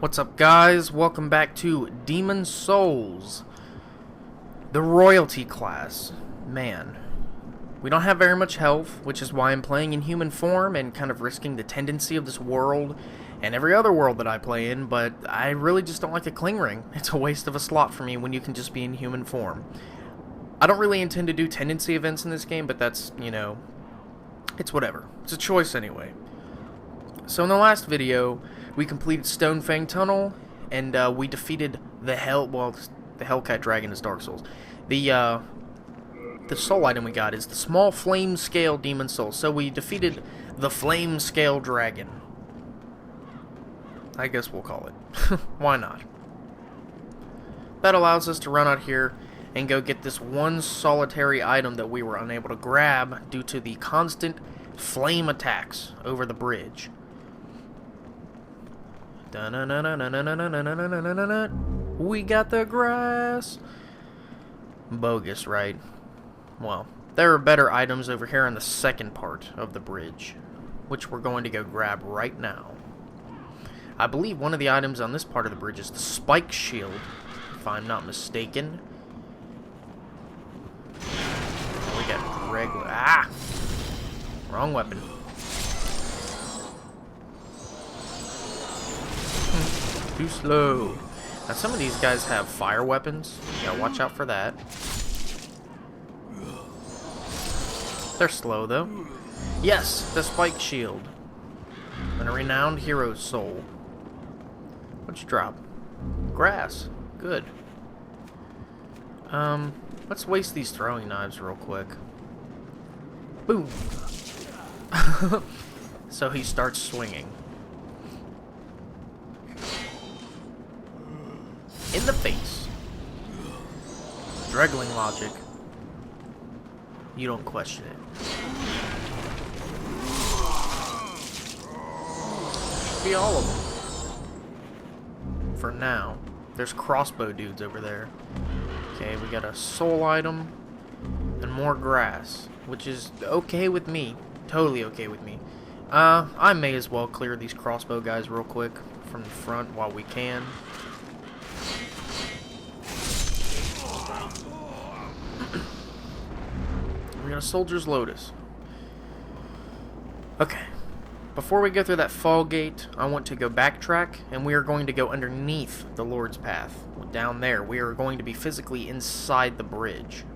What's up, guys? Welcome back to Demon Souls, the royalty class. Man, we don't have very much health, which is why I'm playing in human form and kind of risking the tendency of this world and every other world that I play in, but I really just don't like the cling ring. It's a waste of a slot for me when you can just be in human form. I don't really intend to do tendency events in this game, but that's, it's whatever. It's a choice anyway. So in the last video, we completed Stonefang Tunnel, and we defeated the Hellcat Dragon is Dark Souls. The soul item we got is the small flame scale demon soul. So we defeated the flame scale dragon. I guess we'll call it. Why not? That allows us to run out here and go get this one solitary item that we were unable to grab due to the constant flame attacks over the bridge. We got the grass. Bogus, right? Well, there are better items over here on the second part of the bridge, which we're going to go grab right now. I believe one of the items on this part of the bridge is the spike shield, if I'm not mistaken. We got regular... Wrong weapon. Too slow. Now some of these guys have fire weapons. You gotta watch out for that. They're slow though. Yes, the spike shield. And a renowned hero's soul. What'd you drop? Grass. Good. Let's waste these throwing knives real quick. Boom. So he starts swinging. In the face. Dregling logic. You don't question it. Should be all of them. For now. There's crossbow dudes over there. Okay, we got a soul item. And more grass. Which is okay with me. Totally okay with me. I may as well clear these crossbow guys real quick from the front while we can. We got a soldier's lotus. Okay. Before we go through that fall gate, I want to go backtrack, and we are going to go underneath the Lord's Path. Down there, we are going to be physically inside the bridge,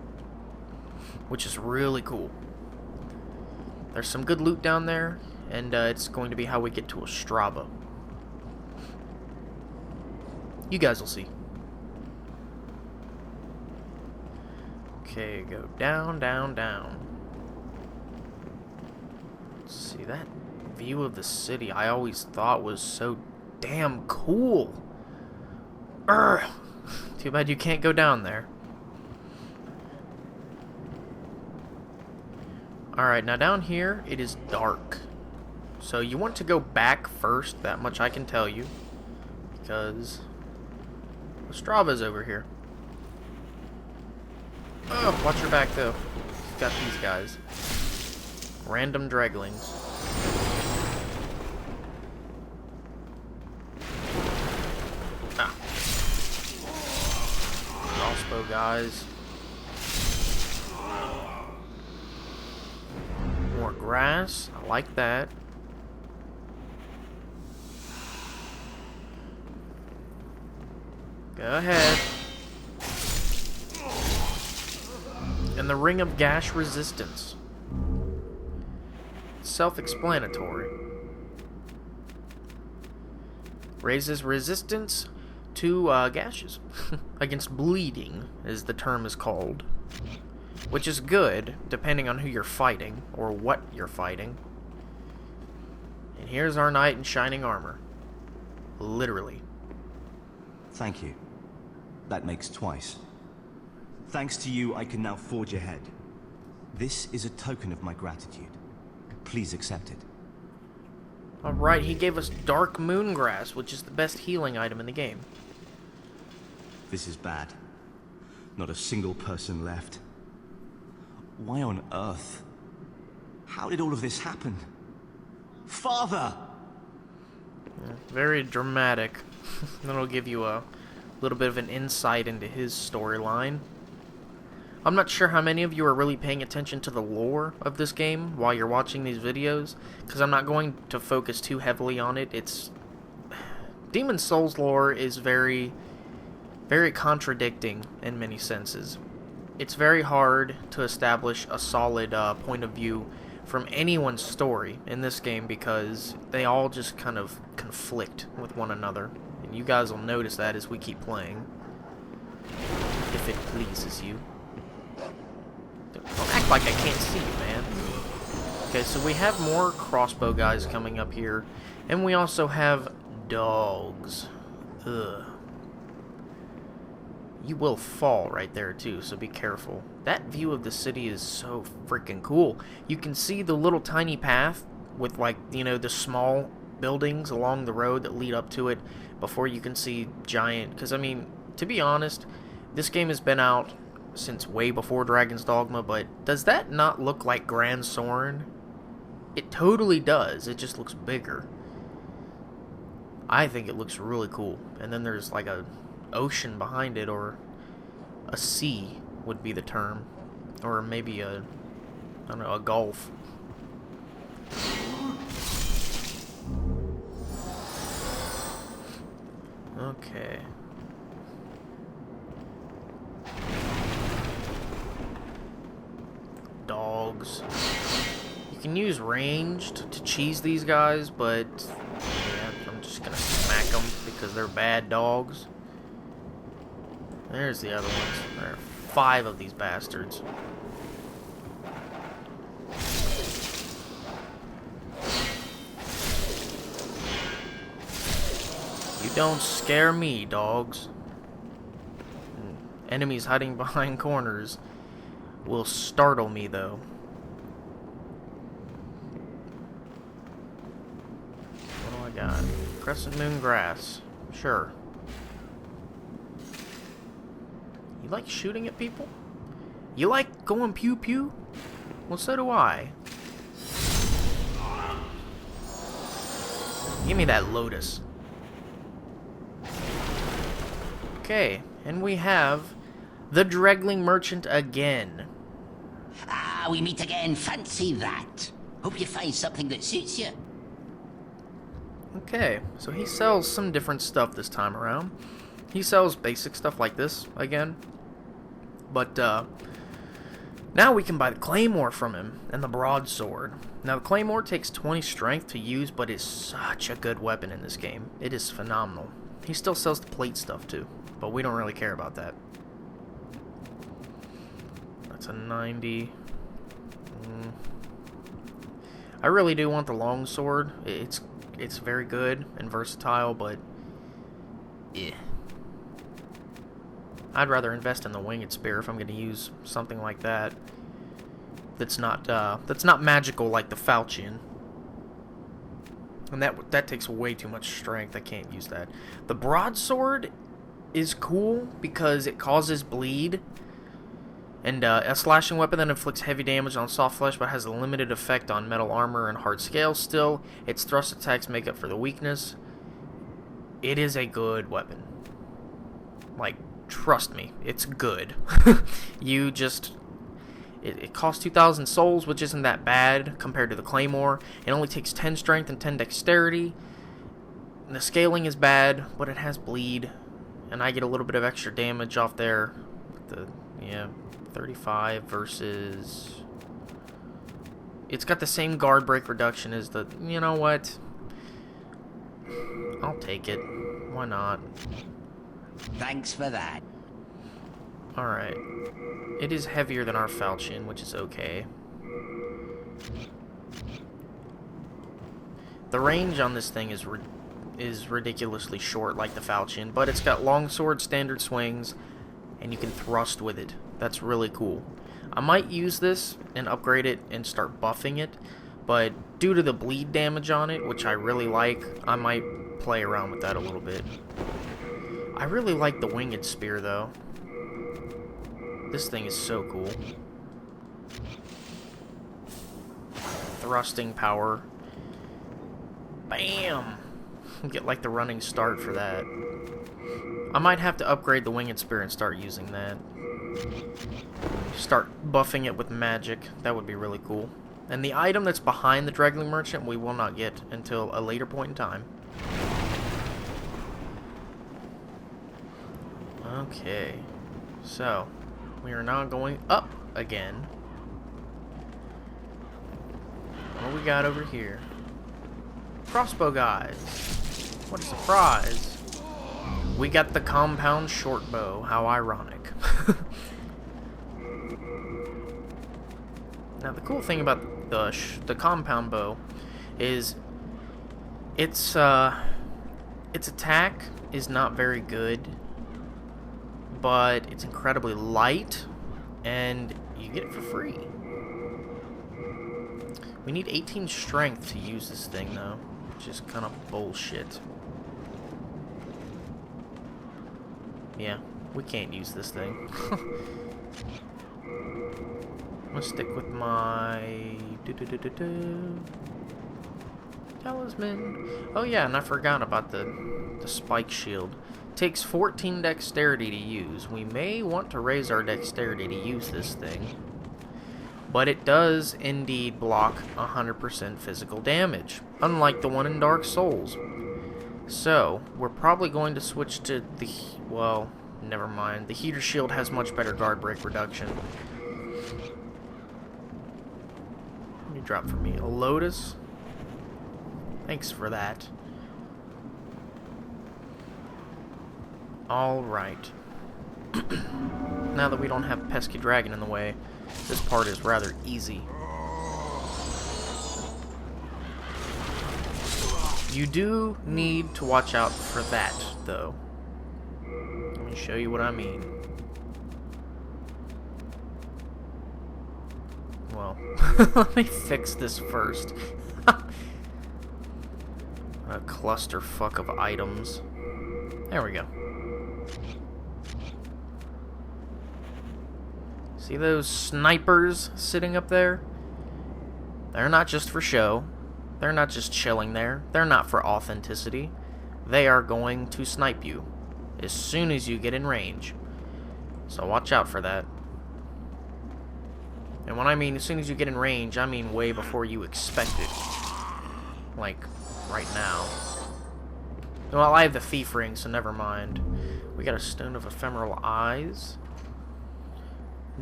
which is really cool. There's some good loot down there, and it's going to be how we get to Ostrava. You guys will see. Okay, go down, down, down. See, that view of the city I always thought was so damn cool. Urgh. Too bad you can't go down there. Alright, now down here, it is dark. So you want to go back first, that much I can tell you. Because Ostrava's over here. Oh, watch your back though. You've got these guys. Random draglings. Crossbow guys. More grass. I like that. Go ahead. And the Ring of Gash Resistance. Self-explanatory. Raises resistance to gashes. Against bleeding, as the term is called. Which is good, depending on who you're fighting, or what you're fighting. And here's our knight in shining armor. Literally. Thank you. That makes twice. Thanks to you, I can now forge ahead. This is a token of my gratitude. Please accept it. Alright, he gave us Dark Moongrass, which is the best healing item in the game. This is bad. Not a single person left. Why on earth? How did all of this happen? Father! Very dramatic. That'll give you a little bit of an insight into his storyline. I'm not sure how many of you are really paying attention to the lore of this game while you're watching these videos, because I'm not going to focus too heavily on it. Demon's Souls lore is very, very contradicting in many senses. It's very hard to establish a solid point of view from anyone's story in this game because they all just kind of conflict with one another. And you guys will notice that as we keep playing. If it pleases you. Don't act like I can't see you, man. Okay, so we have more crossbow guys coming up here. And we also have dogs. Ugh. You will fall right there, too, so be careful. That view of the city is so freaking cool. You can see the little tiny path with, like, you know, the small buildings along the road that lead up to it before you can see giant... Because, I mean, to be honest, this game has been out since way before Dragon's Dogma, but does that not look like Grand Soren? It totally does. It just looks bigger. I think it looks really cool. And then there's like a ocean behind it, or a sea would be the term. Or maybe a, I don't know, a gulf. Okay. Dogs. You can use ranged to cheese these guys, but yeah, I'm just gonna smack them because they're bad dogs. There's the other ones. There are 5 of these bastards. You don't scare me, dogs. Enemies hiding behind corners will startle me, though. What do I got? Crescent moon grass. Sure. You like shooting at people? You like going pew pew? Well, so do I. Give me that lotus. Okay, and we have the Dregling Merchant again. Ah, we meet again. Fancy that. Hope you find something that suits you. Okay, so he sells some different stuff this time around. He sells basic stuff like this again. But, now we can buy the Claymore from him, and the Broadsword. Now, the Claymore takes 20 strength to use, but is such a good weapon in this game. It is phenomenal. He still sells the plate stuff, too, but we don't really care about that. That's a 90. I really do want the longsword. It's very good and versatile, but yeah. I'd rather invest in the winged spear if I'm going to use something like that. That's not magical like the falchion. And that takes way too much strength. I can't use that. The broadsword is cool because it causes bleed. And a slashing weapon that inflicts heavy damage on soft flesh but has a limited effect on metal armor and hard scales still. Its thrust attacks make up for the weakness. It is a good weapon. Like, trust me, it's good. It costs 2,000 souls, which isn't that bad compared to the Claymore. It only takes 10 strength and 10 dexterity. The scaling is bad, but it has bleed. And I get a little bit of extra damage off there. 35 versus... It's got the same guard break reduction as the... You know what? I'll take it. Why not? Thanks for that. Alright. It is heavier than our falchion, which is okay. The range on this thing is ridiculously short, like the falchion, but it's got longsword standard swings, and you can thrust with it. That's really cool. I might use this and upgrade it and start buffing it, but due to the bleed damage on it, which I really like, I might play around with that a little bit. I really like the winged spear, though. This thing is so cool. Thrusting power. Bam! Get like the running start for that. I might have to upgrade the Winged Spear and start using that. Start buffing it with magic. That would be really cool. And the item that's behind the Draggling Merchant we will not get until a later point in time. Okay. So, we are now going up again. What do we got over here? Crossbow guys. What a surprise. We got the compound short bow. How ironic. Now the cool thing about the compound bow is its attack is not very good, but it's incredibly light and you get it for free. We need 18 strength to use this thing though, which is kind of bullshit. Yeah, we can't use this thing. I'm gonna stick with my talisman. Oh yeah, and I forgot about the spike shield. Takes 14 dexterity to use. We may want to raise our dexterity to use this thing, but it does indeed block 100% physical damage, unlike the one in Dark Souls. So, we're probably going to switch to the... well, never mind. The heater shield has much better guard break reduction. You drop for me a lotus. Thanks for that. Alright. Now that we don't have Pesky Dragon in the way, this part is rather easy. You do need to watch out for that, though. Let me show you what I mean. Well, let me fix this first. A clusterfuck of items. There we go. See those snipers sitting up there? They're not just for show. They're not just chilling there. They're not for authenticity. They are going to snipe you as soon as you get in range. So watch out for that. And when I mean as soon as you get in range, I mean way before you expect it. Like, right now. Well, I have the thief ring, so never mind. We got a stone of ephemeral eyes.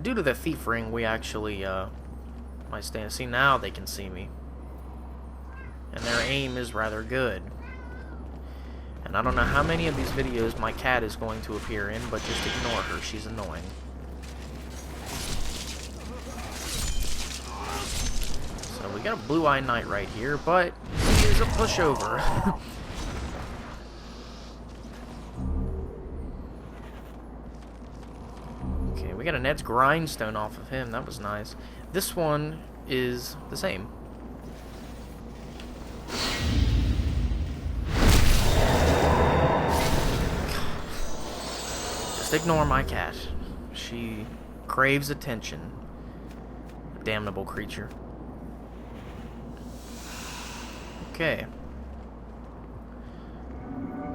Due to the thief ring, we actually, might stand. See, now they can see me. And their aim is rather good. And I don't know how many of these videos my cat is going to appear in, but just ignore her. She's annoying. So we got a blue-eye knight right here, but he is a pushover. Okay, we got an Ed's grindstone off of him. That was nice. This one is the same. Just ignore my cat. She craves attention. A damnable creature. Okay.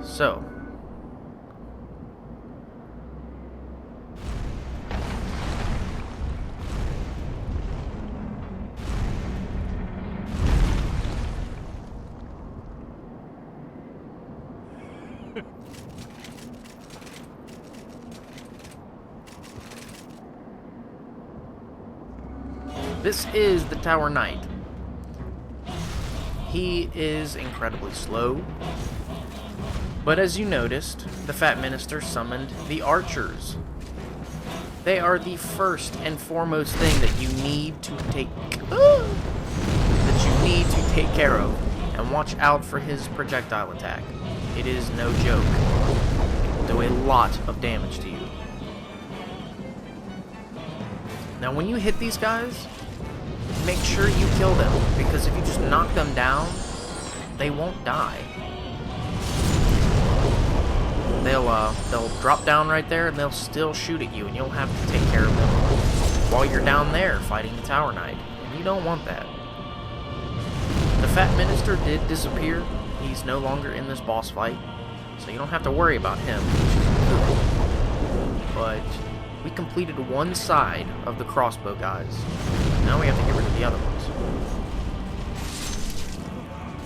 So. This is the Tower Knight. He is incredibly slow, but as you noticed, the Fat Minister summoned the archers. They are the first and foremost thing that you need to take care of, and watch out for his projectile attack. It is no joke. It will do a lot of damage to you. Now, when you hit these guys, make sure you kill them, because if you just knock them down, they won't die. They'll drop down right there, and they'll still shoot at you, and you'll have to take care of them while you're down there fighting the Tower Knight. And you don't want that. The Fat Minister did disappear. He's no longer in this boss fight, so you don't have to worry about him, which is good. But we completed one side of the crossbow guys. Now we have to get rid of the other ones.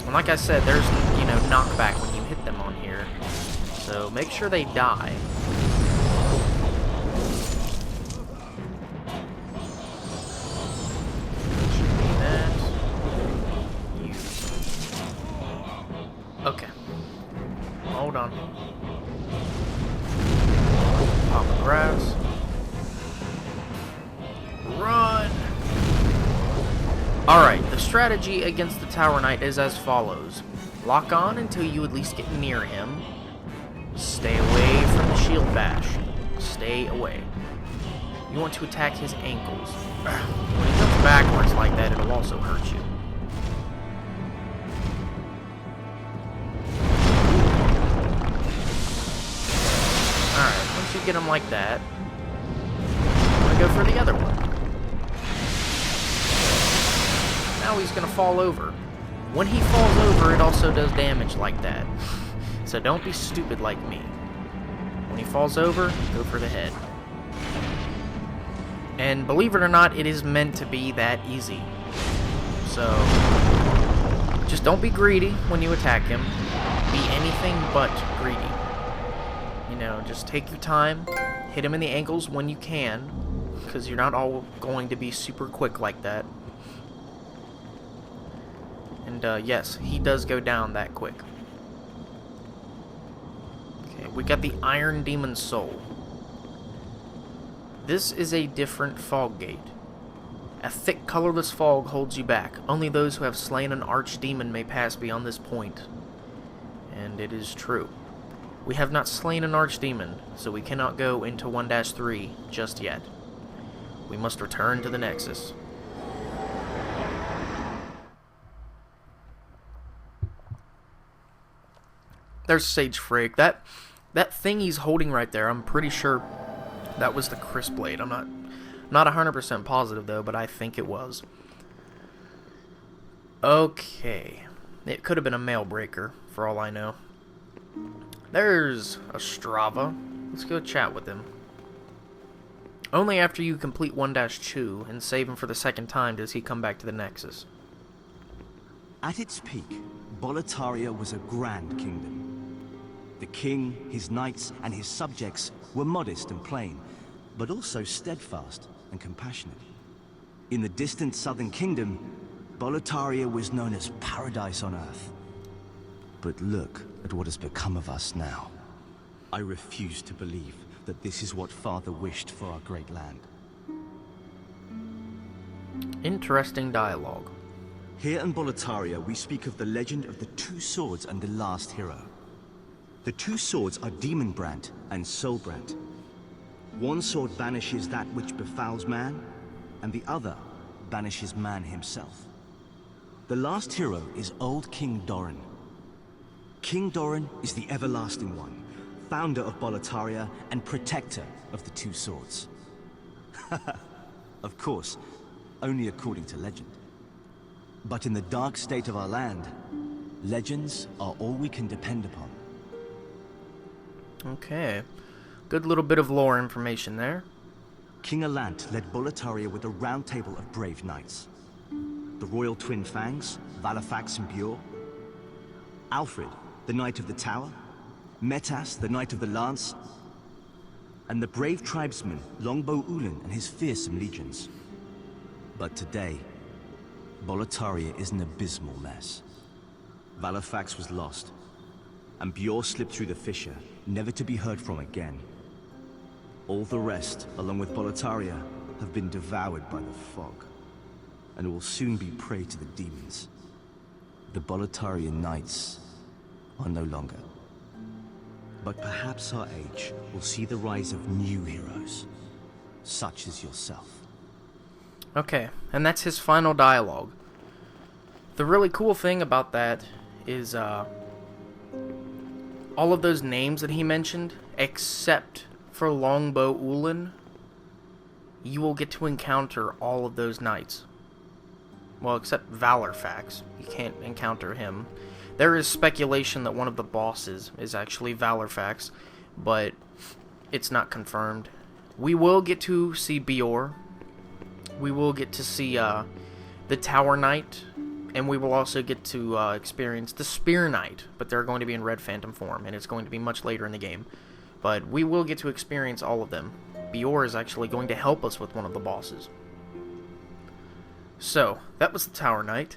And like I said, there's, you know, knockback when you hit them on here. So make sure they die. Should be that. You. Okay. Hold on. Pop the grass. Run! Alright, the strategy against the Tower Knight is as follows. Lock on until you at least get near him. Stay away from the shield bash. Stay away. You want to attack his ankles. When he comes backwards like that, it'll also hurt you. Alright, once you get him like that, I'm gonna go for the other one. Now he's gonna fall over. When he falls over, it also does damage like that. So don't be stupid like me. When he falls over, go for the head. And believe it or not, it is meant to be that easy. So just don't be greedy when you attack him. Be anything but greedy. You know, just take your time, hit him in the ankles when you can, because you're not all going to be super quick like that. And yes, he does go down that quick. Okay, we got the Iron Demon Soul. This is a different fog gate. A thick, colorless fog holds you back. Only those who have slain an archdemon may pass beyond this point. And it is true. We have not slain an archdemon, so we cannot go into 1-3 just yet. We must return to the Nexus. There's Sage Frigg. That thing he's holding right there, I'm pretty sure that was the Chris Blade. I'm not 100% positive though, but I think it was. Okay. It could have been a mail breaker, for all I know. There's a Strava. Let's go chat with him. Only after you complete 1-2 and save him for the second time does he come back to the Nexus. At its peak, Boletaria was a grand kingdom. The king, his knights, and his subjects were modest and plain, but also steadfast and compassionate. In the distant southern kingdom, Boletaria was known as paradise on earth. But look at what has become of us now. I refuse to believe that this is what Father wished for our great land. Interesting dialogue. Here in Boletaria, we speak of the legend of the two swords and the last hero. The two swords are Demonbrand and Soulbrand. One sword banishes that which befouls man, and the other banishes man himself. The last hero is old King Doran. King Doran is the Everlasting One, founder of Boletaria and protector of the two swords. Of course, only according to legend. But in the dark state of our land, legends are all we can depend upon. Okay. Good little bit of lore information there. King Alant led Boletaria with a round table of brave knights. The royal twin Fangs, Valafax and Bjor. Alfred, the Knight of the Tower. Metas, the Knight of the Lance. And the brave tribesman, Longbow Ulan and his fearsome legions. But today, Boletaria is an abysmal mess. Valafax was lost, and Bjor slipped through the fissure, never to be heard from again. All the rest, along with Boletaria, have been devoured by the fog, and will soon be prey to the demons. The Boletarian Knights are no longer. But perhaps our age will see the rise of new heroes, such as yourself. Okay, and that's his final dialogue. The really cool thing about that is, all of those names that he mentioned, except for Longbow Ulan, you will get to encounter all of those knights. Well, except Valorfax. You can't encounter him. There is speculation that one of the bosses is actually Valorfax, but it's not confirmed. We will get to see Bior. We will get to see the Tower Knight, and we will also get to experience the Spear Knight, but they're going to be in Red Phantom form, and it's going to be much later in the game. But we will get to experience all of them. Bior is actually going to help us with one of the bosses. So, that was the Tower Knight.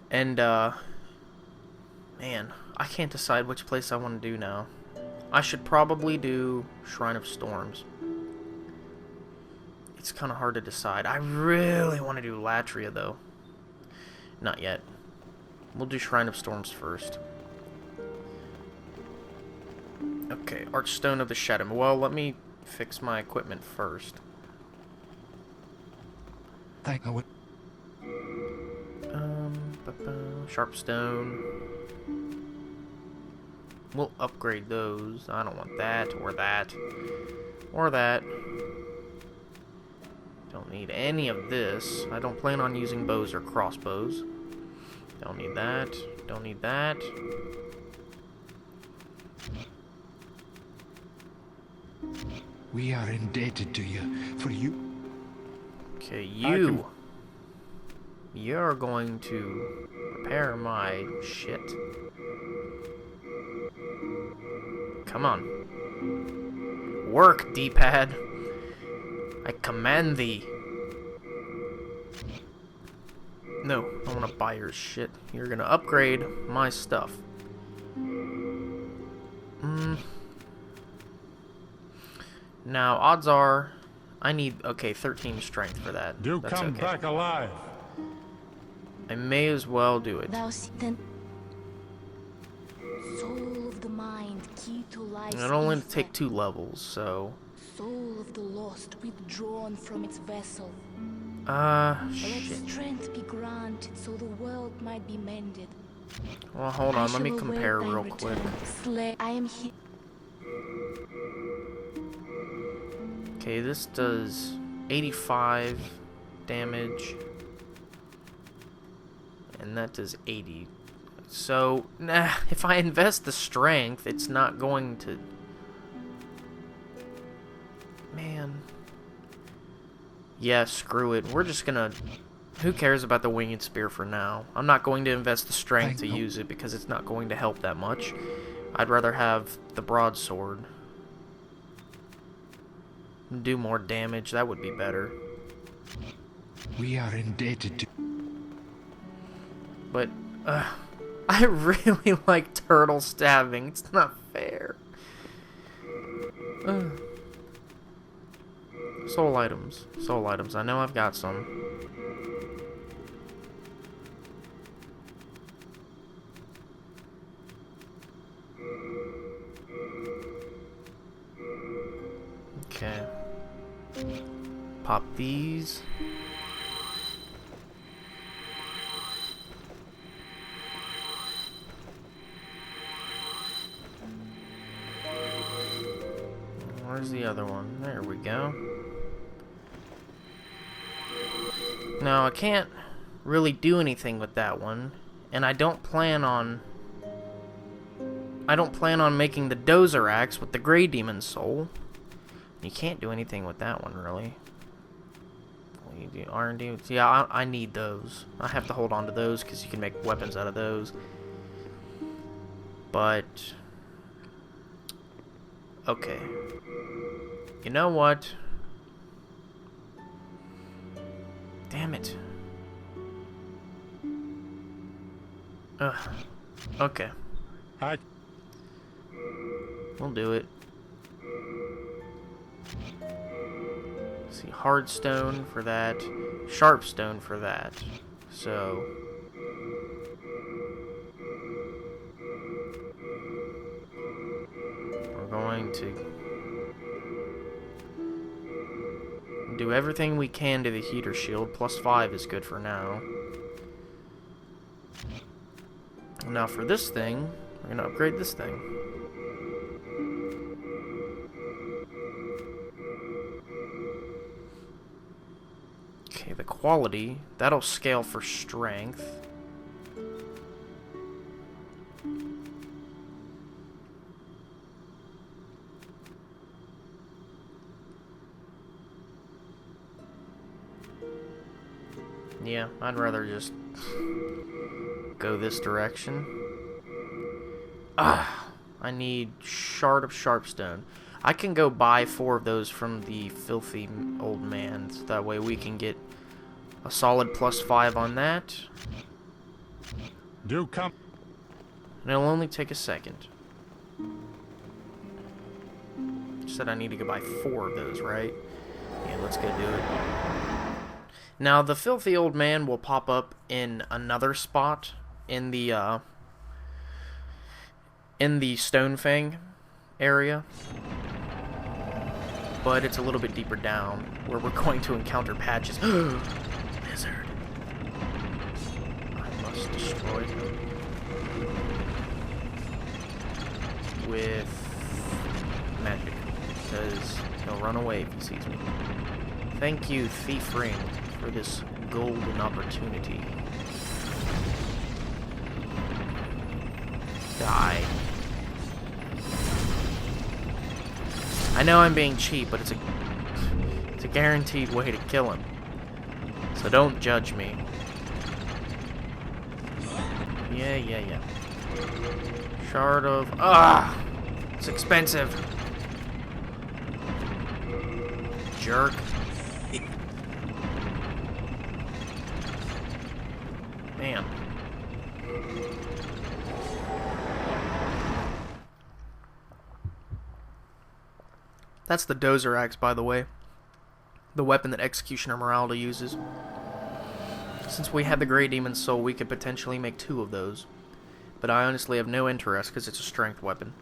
And, man, I can't decide which place I want to do now. I should probably do Shrine of Storms. It's kind of hard to decide. I really want to do Latria, though. Not yet. We'll do Shrine of Storms first. Okay, Archstone of the Shadow. Well, let me fix my equipment first. Thank you. Sharpstone. We'll upgrade those. I don't want that, or that, or that. Don't need any of this. I don't plan on using bows or crossbows. Don't need that. Don't need that. We are indebted to you for you. Okay, you. You're going to repair my shit. Come on. Work, D-pad. I command thee. No, I want to buy your shit. You're going to upgrade my stuff. Now, odds are, I need, okay, 13 strength for that. Do That's come okay. back alive. I may as well do it. Thou then, soul of the mind, key to life's I don't want to ether. take 2 levels, so... Soul of the lost, withdrawn from its vessel. Let Let strength be granted, so the world might be mended. Well, hold on, let me compare real quick. I am here. Okay, this does 85 damage. And that does 80. So, nah, if I invest the strength, it's not going to... Man. Yeah, screw it. We're just gonna... Who cares about the winged spear for now? I'm not going to invest the strength to use it because it's not going to help that much. I'd rather have the broadsword. Do more damage, that would be better. We are indebted to... But, I really like turtle stabbing. It's not fair. Soul items. Soul items. I know I've got some. Okay. Pop these. Where's the other one? There we go. Now, I can't really do anything with that one, and I don't plan on making the Dozer Axe with the Grey Demon Soul. You can't do anything with that one, really. You do R&D. Yeah, I need those. I have to hold on to those because you can make weapons out of those. But... okay. You know what? Damn it. Ugh. Okay. We'll do it. See, hardstone for that, sharpstone for that. So we're going to do everything we can to the heater shield. +5 is good for now. Now for this thing, we're gonna upgrade this thing. Okay, the quality. That'll scale for strength. Yeah, I'd rather just go this direction. Ah, I need Shard of Sharpstone. I can go buy 4 of those from the filthy old man, so that way we can get a solid +5 on that. Do come. And it'll only take a second. Said I need to go buy 4 of those, right? Yeah, let's go do it. Now, the filthy old man will pop up in another spot in the Stonefang area, but it's a little bit deeper down where we're going to encounter patches. Lizard. I must destroy him with magic, because he'll run away if he sees me. Thank you, Thief Ring, for this golden opportunity. Die. I know I'm being cheap, but it's a guaranteed way to kill him. So don't judge me. Yeah. Shard of... Ah! It's expensive. Jerk. Man. That's the Dozer Axe, by the way. The weapon that Executioner Morality uses. Since we had the Grey Demon's Soul, we could potentially make 2 of those. But I honestly have no interest, because it's a strength weapon.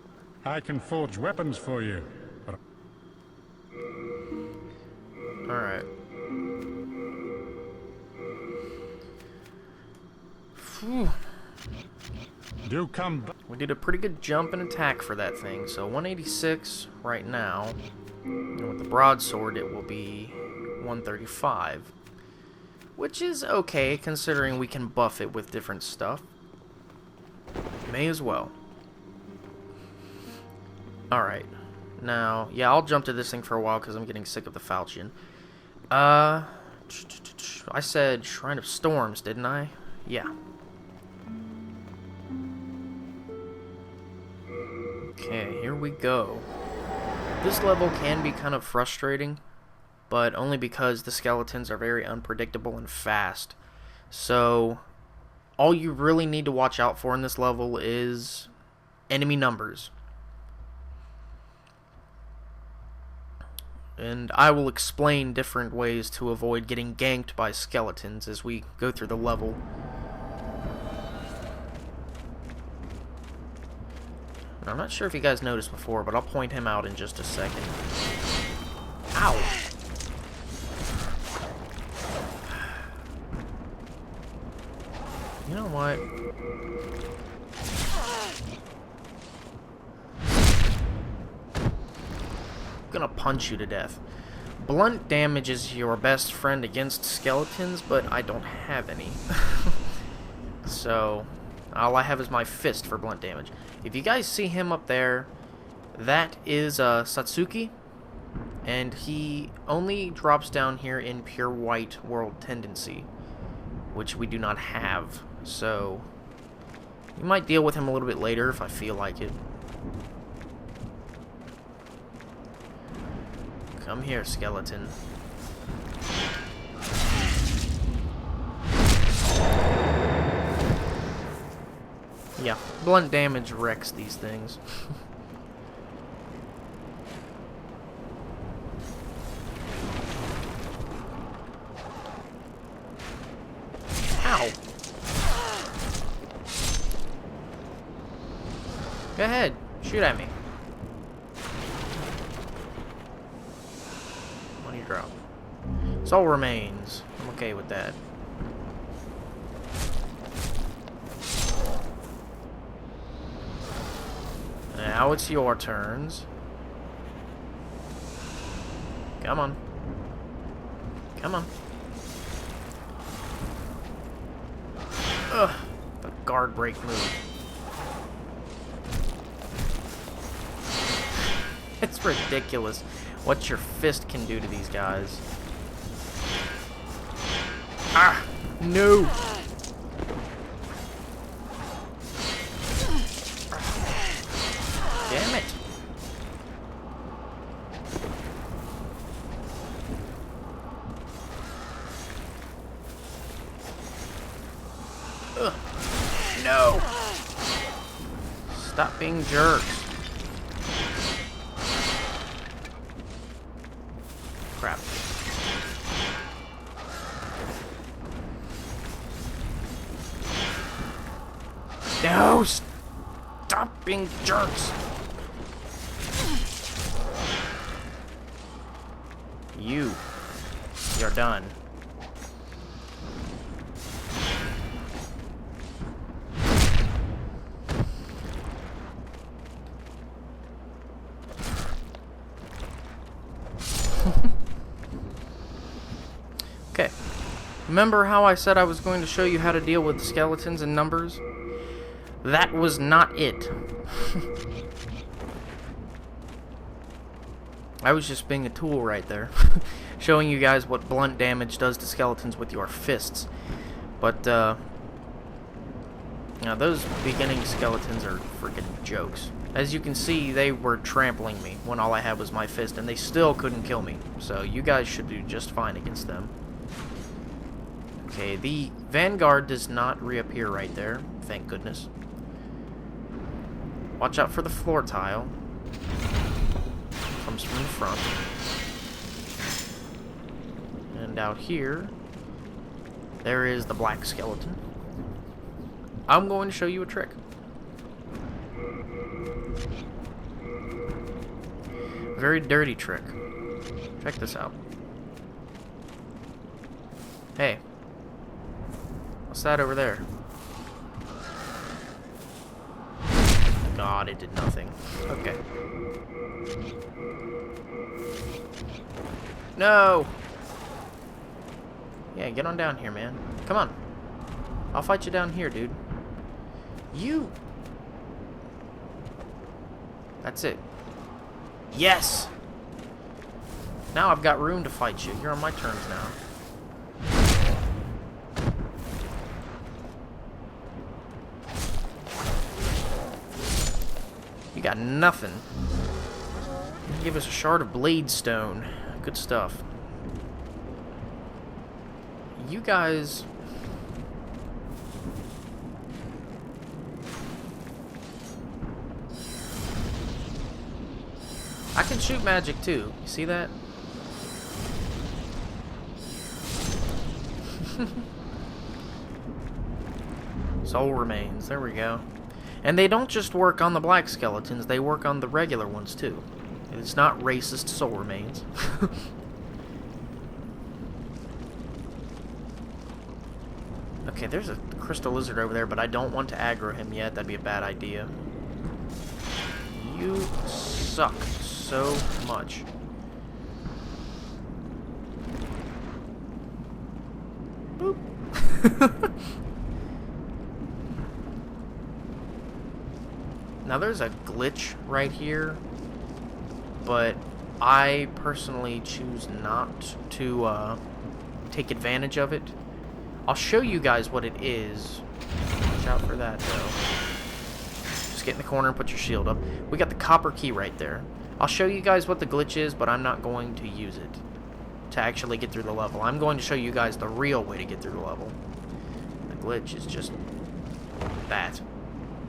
I can forge weapons for you. But Alright. do come. We did a pretty good jump and attack for that thing. So 186 right now. And with the broadsword, it will be 135. Which is okay, considering we can buff it with different stuff. May as well. Alright. Now, yeah, I'll jump to this thing for a while because I'm getting sick of the falchion. I said Shrine of Storms, didn't I? Yeah. Okay, here we go. This level can be kind of frustrating, but only because the skeletons are very unpredictable and fast. So, all you really need to watch out for in this level is enemy numbers. And I will explain different ways to avoid getting ganked by skeletons as we go through the level. And I'm not sure if you guys noticed before, but I'll point him out in just a second. Ow! You know what? I'm gonna punch you to death. Blunt damage is your best friend against skeletons, but I don't have any. So, all I have is my fist for blunt damage. If you guys see him up there, that is Satsuki, and he only drops down here in pure white world tendency, which we do not have. So, we might deal with him a little bit later if I feel like it. Come here, skeleton. Yeah, blunt damage wrecks these things. Ow! Go ahead, shoot at me. Money drop. Soul remains. I'm okay with that. Now it's your turns. Come on. Come on. Ugh, the guard break move. It's ridiculous what your fist can do to these guys. Ah, no. Damn it. Ugh. No. Stop being jerks. Crap. No! Stop being jerks! You're done. Okay. Remember how I said I was going to show you how to deal with skeletons and numbers? That was not it. I was just being a tool right there. Showing you guys what blunt damage does to skeletons with your fists. But, now those beginning skeletons are freaking jokes. As you can see, they were trampling me when all I had was my fist, and they still couldn't kill me. So you guys should do just fine against them. Okay, the Vanguard does not reappear right there. Thank goodness. Watch out for the floor tile. Comes from the front. And out here, there is the black skeleton. I'm going to show you a trick. Very dirty trick. Check this out. Hey. What's that over there? God, it did nothing. Okay. No! Yeah, get on down here, man. Come on. I'll fight you down here, dude. You! That's it. Yes! Now I've got room to fight you. You're on my terms now. You got nothing. Give us a shard of blade stone. Good stuff. You guys... I can shoot magic too. You see that? Soul remains. There we go. And they don't just work on the black skeletons, they work on the regular ones too. It's not racist soul remains. Okay, there's a crystal lizard over there, but I don't want to aggro him yet. That'd be a bad idea. You suck so much. Boop. Now there's a glitch right here, but I personally choose not to take advantage of it. I'll show you guys what it is. Watch out for that, though. Just get in the corner and put your shield up. We got the copper key right there. I'll show you guys what the glitch is, but I'm not going to use it to actually get through the level. I'm going to show you guys the real way to get through the level. The glitch is just that.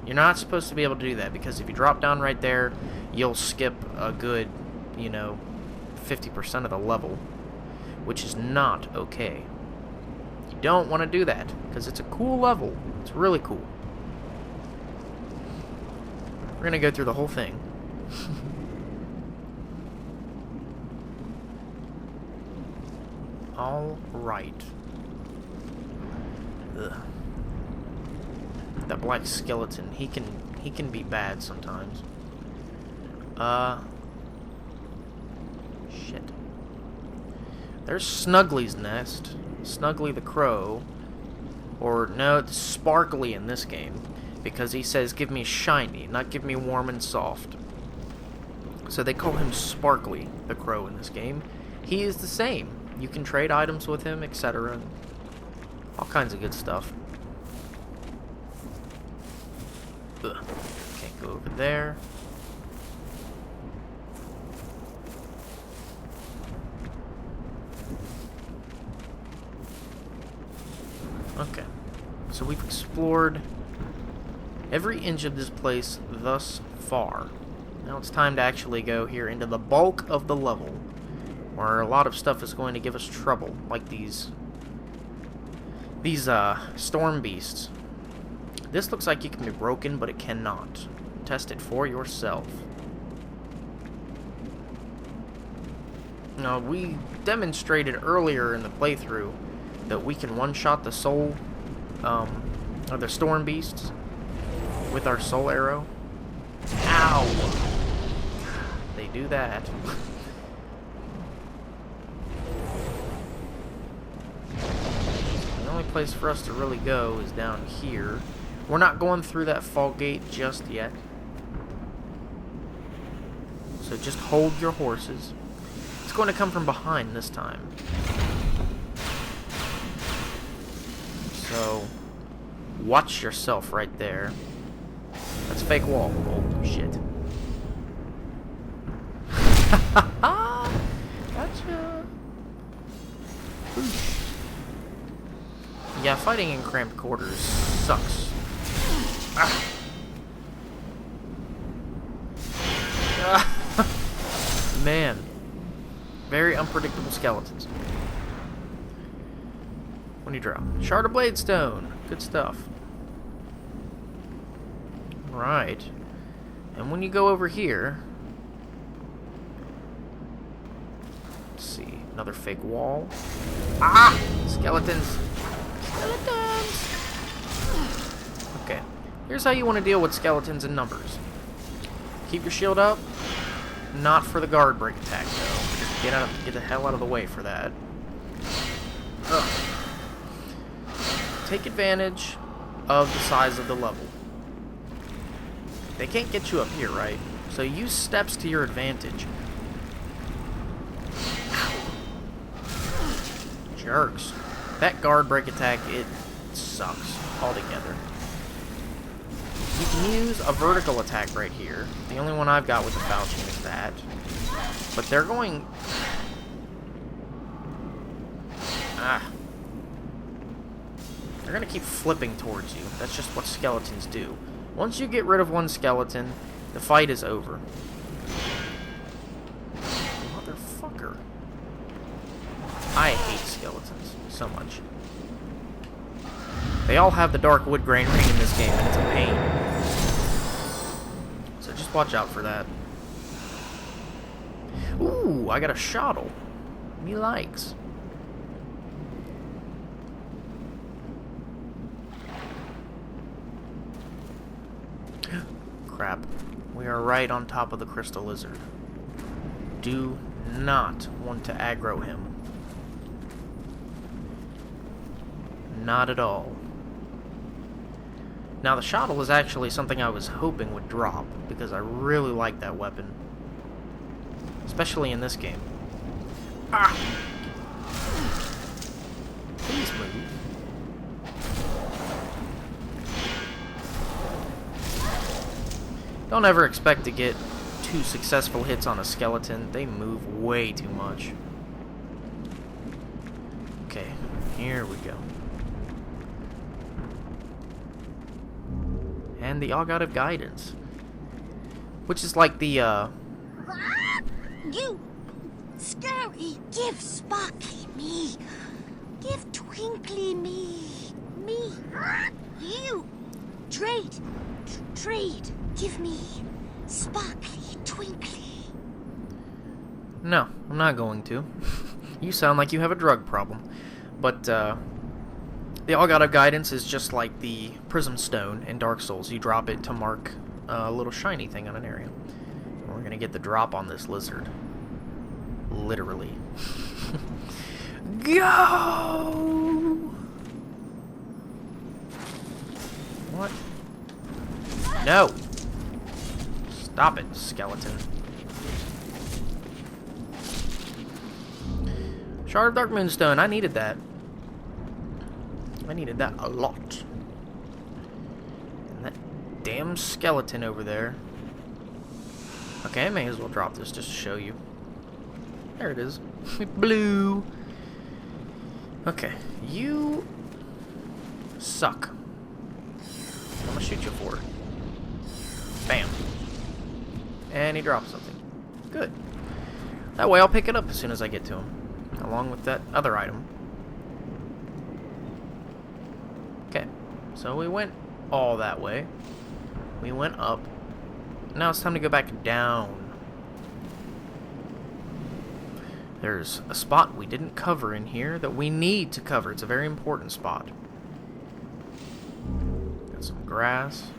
You're not supposed to be able to do that, because if you drop down right there, you'll skip a good, 50% of the level, which is not okay. You don't want to do that, because it's a cool level. It's really cool. We're going to go through the whole thing. All right. Ugh. That black skeleton, he can be bad sometimes. Shit. There's Snuggly's nest. Snuggly the crow. Or, no, it's sparkly in this game. Because he says, give me shiny, not give me warm and soft. So they call him Sparkly, the crow in this game. He is the same. You can trade items with him, etc. All kinds of good stuff. Ugh. Can't go over there. Okay. So we've explored every inch of this place thus far. Now it's time to actually go here into the bulk of the level, where a lot of stuff is going to give us trouble, like these storm beasts. This looks like it can be broken, but it cannot. Test it for yourself. Now, we demonstrated earlier in the playthrough that we can one-shot the soul, or the storm beasts with our soul arrow. Ow! They do that. The only place for us to really go is down here. We're not going through that fog gate just yet. So just hold your horses. It's going to come from behind this time. So watch yourself right there. That's a fake wall. Oh, shit. Gotcha. Oosh. Yeah, fighting in cramped quarters sucks. Ah. Man. Very unpredictable skeletons. What do you drop? Shard of Bladestone. Good stuff. Right. And when you go over here... Let's see. Another fake wall. Ah! Skeletons. Skeletons! Okay. Here's how you want to deal with skeletons in numbers. Keep your shield up. Not for the guard break attack, though. Just get the hell out of the way for that. Ugh. Take advantage of the size of the level. They can't get you up here, right? So use steps to your advantage. Jerks. That guard break attack, it sucks altogether. You can use a vertical attack right here. The only one I've got with the falchion is that. But they're going... They're going to keep flipping towards you. That's just what skeletons do. Once you get rid of one skeleton, the fight is over. Motherfucker. I hate skeletons so much. They all have the dark wood grain ring in this game, and it's a pain. So just watch out for that. Ooh, I got a shottle. Me likes. Crap. We are right on top of the crystal lizard. Do not want to aggro him. Not at all. Now, the shottle is actually something I was hoping would drop, because I really like that weapon. Especially in this game. Ah! Please move. Don't ever expect to get 2 successful hits on a skeleton. They move way too much. Okay, here we go. And the All God of Guidance. Which is like the, You scary, give Sparkly me. Give Twinkly me. You trade. Give me Sparkly, Twinkly. No, I'm not going to. You sound like you have a drug problem. But, the All God of Guidance is just like the Prism Stone in Dark Souls. You drop it to mark a little shiny thing on an area. And we're gonna get the drop on this lizard. Literally. Go! No! Stop it, skeleton. Shard of Dark Moonstone, I needed that. I needed that a lot. And that damn skeleton over there. Okay, I may as well drop this just to show you. There it is. Blue. Okay, you suck. I'm gonna shoot you for it. Bam. And he dropped something. Good. That way I'll pick it up as soon as I get to him. Along with that other item. Okay. So we went all that way. We went up. Now it's time to go back down. There's a spot we didn't cover in here that we need to cover. It's a very important spot. Got some grass.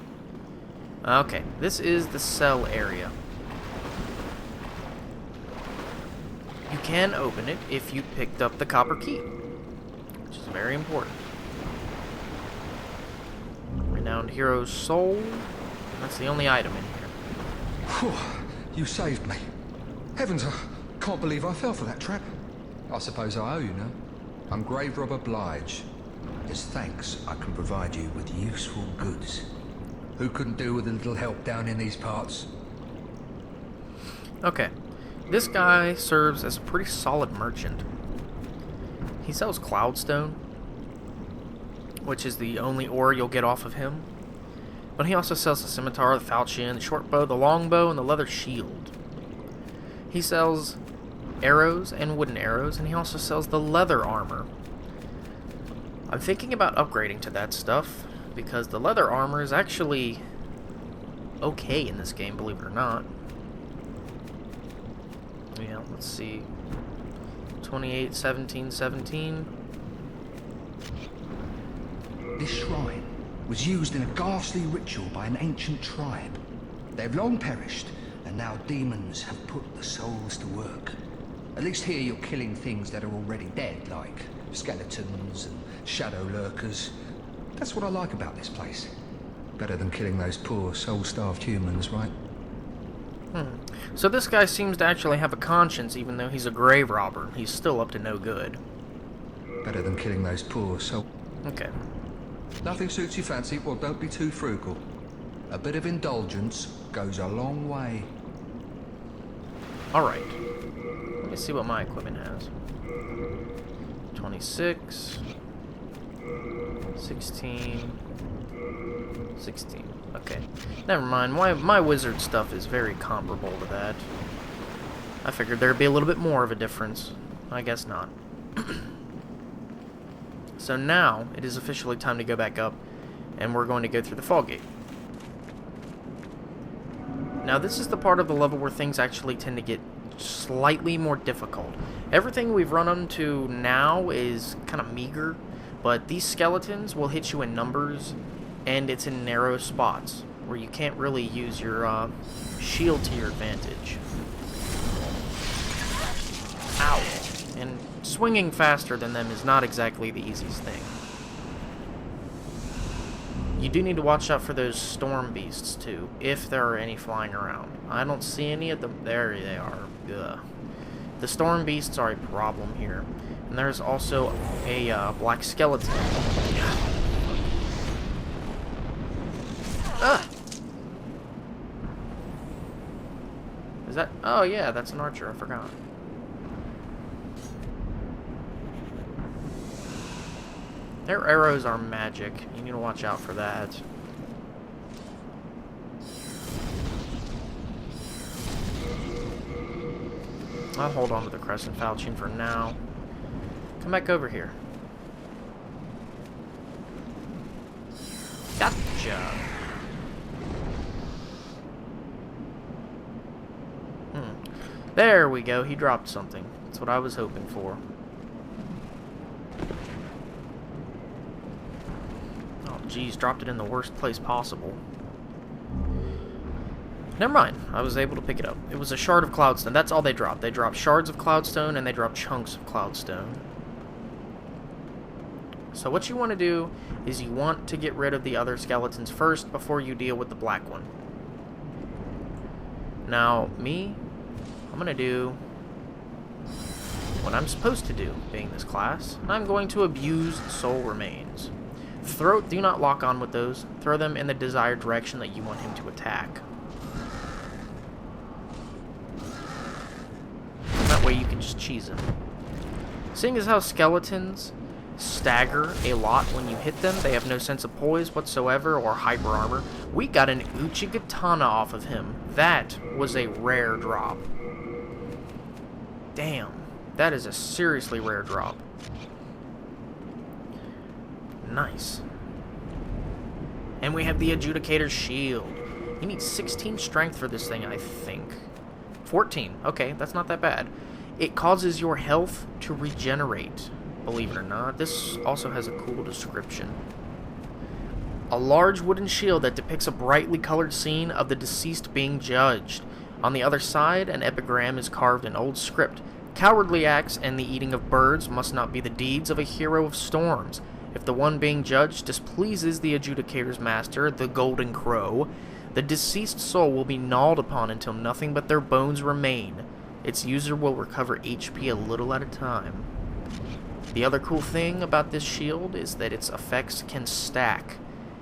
Okay, this is the cell area. You can open it if you picked up the copper key, which is very important. Renowned hero's soul. That's the only item in here. Phew, you saved me. Heavens, I can't believe I fell for that trap. I suppose I owe you now. I'm Grave Robber Blige. As thanks, I can provide you with useful goods. Who couldn't do with a little help down in these parts? Okay. This guy serves as a pretty solid merchant. He sells cloudstone, which is the only ore you'll get off of him. But he also sells the scimitar, the falchion, the short bow, the long bow, and the leather shield. He sells arrows and wooden arrows, and he also sells the leather armor. I'm thinking about upgrading to that stuff, because the leather armor is actually okay in this game, believe it or not. Yeah, let's see. 28, 17, 17. This shrine was used in a ghastly ritual by an ancient tribe. They've long perished, and now demons have put the souls to work. At least here you're killing things that are already dead, like skeletons and shadow lurkers. That's what I like about this place. Better than killing those poor, soul-starved humans, right? So this guy seems to actually have a conscience, even though he's a grave robber. He's still up to no good. Better than killing those poor soul... Okay. Nothing suits your fancy? Well, don't be too frugal. A bit of indulgence goes a long way. Alright. Let me see what my equipment has. 26... 16... 16. Okay. Never mind. My wizard stuff is very comparable to that. I figured there'd be a little bit more of a difference. I guess not. So now, it is officially time to go back up, and we're going to go through the fog gate. Now, this is the part of the level where things actually tend to get slightly more difficult. Everything we've run into now is kind of meager, but these skeletons will hit you in numbers, and it's in narrow spots where you can't really use your shield to your advantage. Ow! And swinging faster than them is not exactly the easiest thing. You do need to watch out for those storm beasts too, if there are any flying around. I don't see any of them. There they are. Ugh. The storm beasts are a problem here. And there's also a black skeleton. Ah! Is that... Oh yeah, that's an archer, I forgot. Their arrows are magic. You need to watch out for that. I'll hold on to the crescent falchion for now. Come back over here. Gotcha! There we go. He dropped something. That's what I was hoping for. Oh, geez. Dropped it in the worst place possible. Never mind. I was able to pick it up. It was a shard of cloudstone. That's all they dropped. They dropped shards of cloudstone and they dropped chunks of cloudstone. So what you want to do is you want to get rid of the other skeletons first before you deal with the black one. Now, I'm going to do what I'm supposed to do, being this class. I'm going to abuse soul remains. Do not lock on with those. Throw them in the desired direction that you want him to attack. That way you can just cheese him. Seeing as how skeletons stagger a lot when you hit them, they have no sense of poise whatsoever or hyper armor. We got an Uchigatana off of him. That was a rare drop. Damn, that is a seriously rare drop. Nice. And we have the Adjudicator's Shield. You need 16 strength for this thing, I think. 14. Okay, that's not that bad. It causes your health to regenerate. Believe it or not, this also has a cool description. A large wooden shield that depicts a brightly colored scene of the deceased being judged. On the other side, an epigram is carved in old script. Cowardly acts and the eating of birds must not be the deeds of a hero of storms. If the one being judged displeases the adjudicator's master, the Golden Crow, the deceased soul will be gnawed upon until nothing but their bones remain. Its user will recover HP a little at a time. The other cool thing about this shield is that its effects can stack.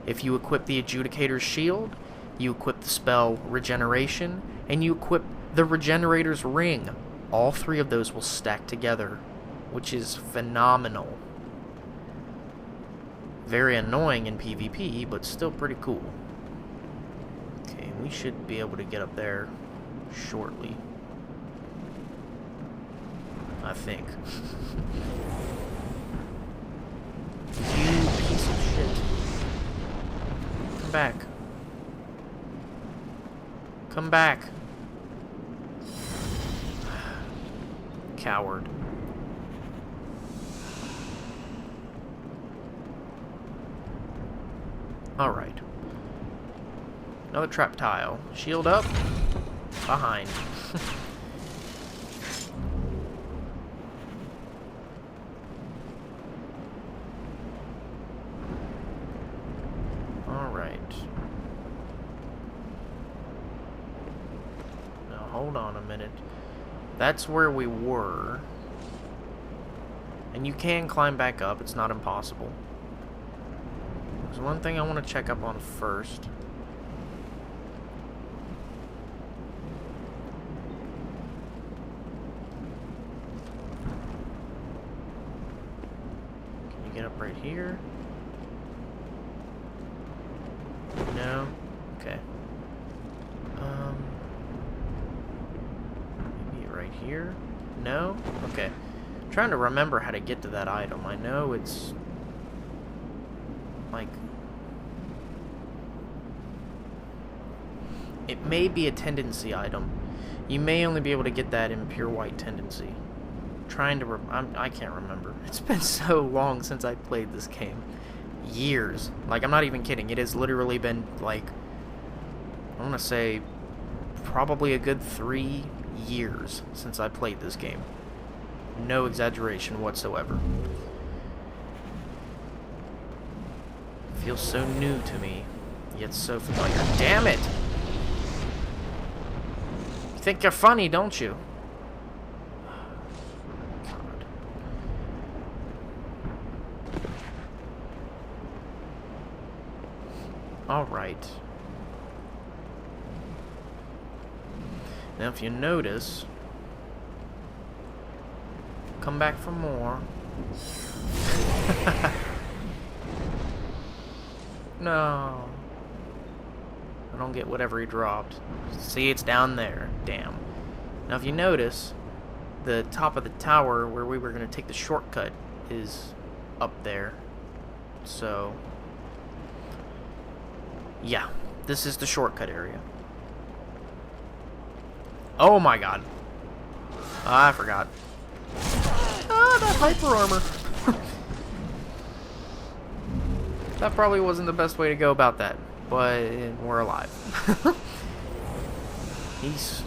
If you equip the Adjudicator's Shield, you equip the spell Regeneration, and you equip the Regenerator's Ring. All three of those will stack together, which is phenomenal. Very annoying in PvP, but still pretty cool. Okay, we should be able to get up there shortly. I think. You piece of shit. Come back. Come back. Coward. Alright. Another trap tile. Shield up. Behind. Alright. Now hold on a minute. That's where we were. And you can climb back up. It's not impossible. There's one thing I want to check up on first. Can you get up right here? No? Okay. Maybe right here? No? Okay. I'm trying to remember how to get to that item. I know it's like, it may be a tendency item. You may only be able to get that in pure white tendency. I can't remember. It's been so long since I played this game. Years. Like, I'm not even kidding. It has literally been, like, I want to say probably a good 3 years since I played this game. No exaggeration whatsoever. Feels so new to me, yet so familiar. Damn it! You think you're funny, don't you? God. Alright. Now if you notice, come back for more. No. I don't get whatever he dropped. See, it's down there. Damn. Now, if you notice, the top of the tower where we were going to take the shortcut is up there. So, yeah. This is the shortcut area. Oh my god. I forgot. Ah, that hyper armor. That probably wasn't the best way to go about that, but we're alive.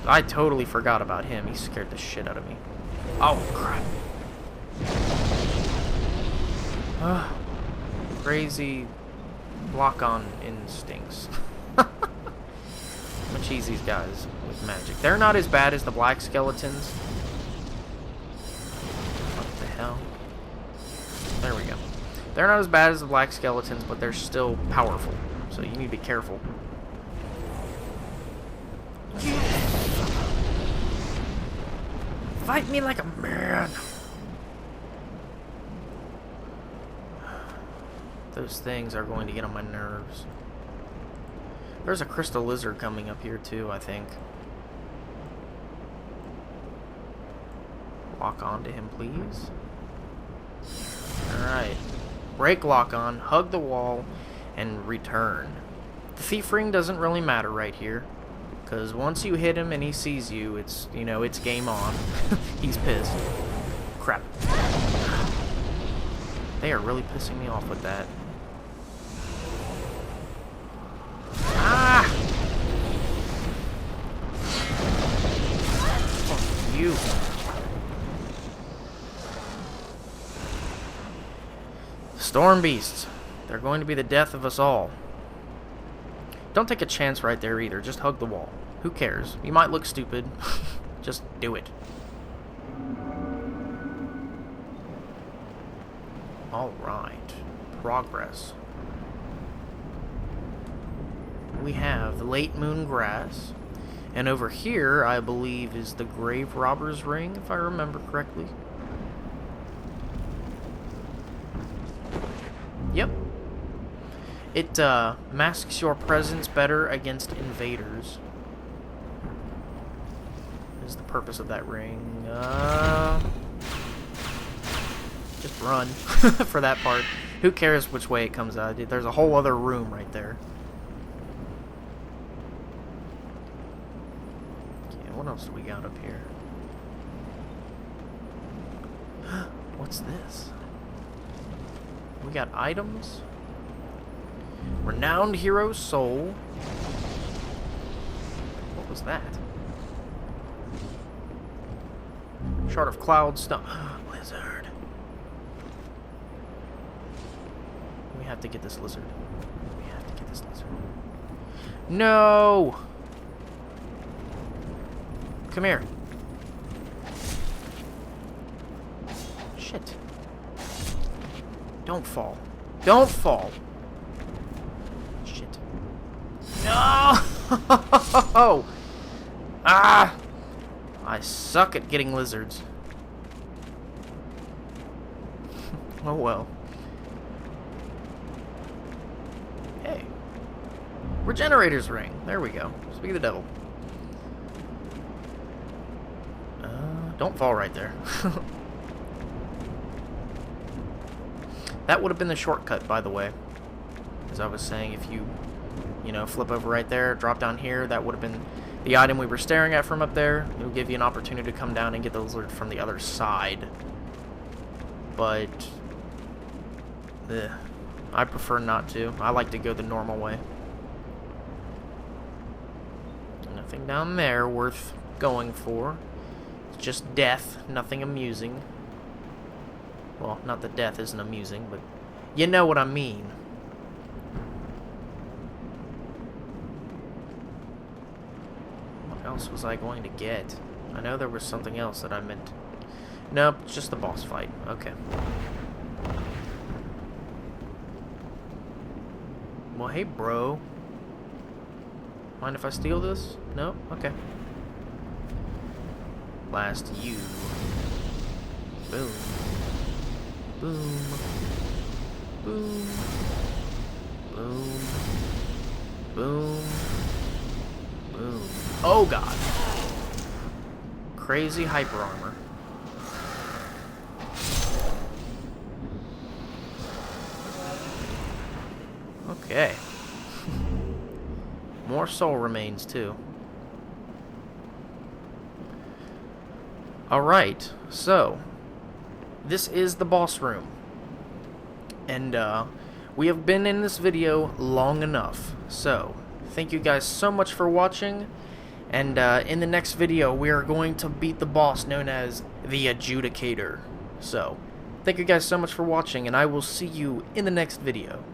I totally forgot about him. He scared the shit out of me. Oh, crap. crazy lock-on instincts. I'm gonna cheese these guys with magic. They're not as bad as the black skeletons. What the hell? There we go. They're not as bad as the black skeletons, but they're still powerful. So you need to be careful. Fight me like a man. Those things are going to get on my nerves. There's a crystal lizard coming up here too, I think. Lock on to him, please. Alright. Break lock on, hug the wall, and return. The thief ring doesn't really matter right here. Because once you hit him and he sees you, it's, you know, it's game on. He's pissed. Crap. They are really pissing me off with that. Ah! Fuck you. Storm beasts. They're going to be the death of us all. Don't take a chance right there either. Just hug the wall. Who cares? You might look stupid. Just do it. Alright. Progress. We have the late moon grass. And over here, I believe, is the grave robber's ring, if I remember correctly. Yep. It masks your presence better against invaders. Is the purpose of that ring. Just run for that part. Who cares which way it comes out? There's a whole other room right there. Okay, what else do we got up here? What's this? We got items. Renowned hero's soul. What was that? Shard of cloud stuff. Lizard. We have to get this lizard. We have to get this lizard. No! Come here. Shit. Don't fall. Don't fall. Shit. No! Ah! I suck at getting lizards. Oh well. Hey. Regenerator's ring. There we go. Speak of the devil. Don't fall right there. That would have been the shortcut, by the way. As I was saying, if you know, flip over right there, drop down here, that would have been the item we were staring at from up there. It will give you an opportunity to come down and get the lizard from the other side. But I prefer not to. I like to go the normal way. Nothing down there worth going for. It's just death, nothing amusing. Well, not that death isn't amusing, but you know what I mean. What else was I going to get? I know there was something else that I meant. Nope, it's just the boss fight. Okay. Well, hey, bro. Mind if I steal this? No? Okay. Blast you. Boom. Boom. Boom. Boom. Boom. Boom. Oh god. Crazy hyper armor. Okay. More soul remains too. Alright, so this is the boss room. And we have been in this video long enough. So, thank you guys so much for watching. And in the next video, we are going to beat the boss known as the Adjudicator. So, Thank you guys so much for watching, and I will see you in the next video.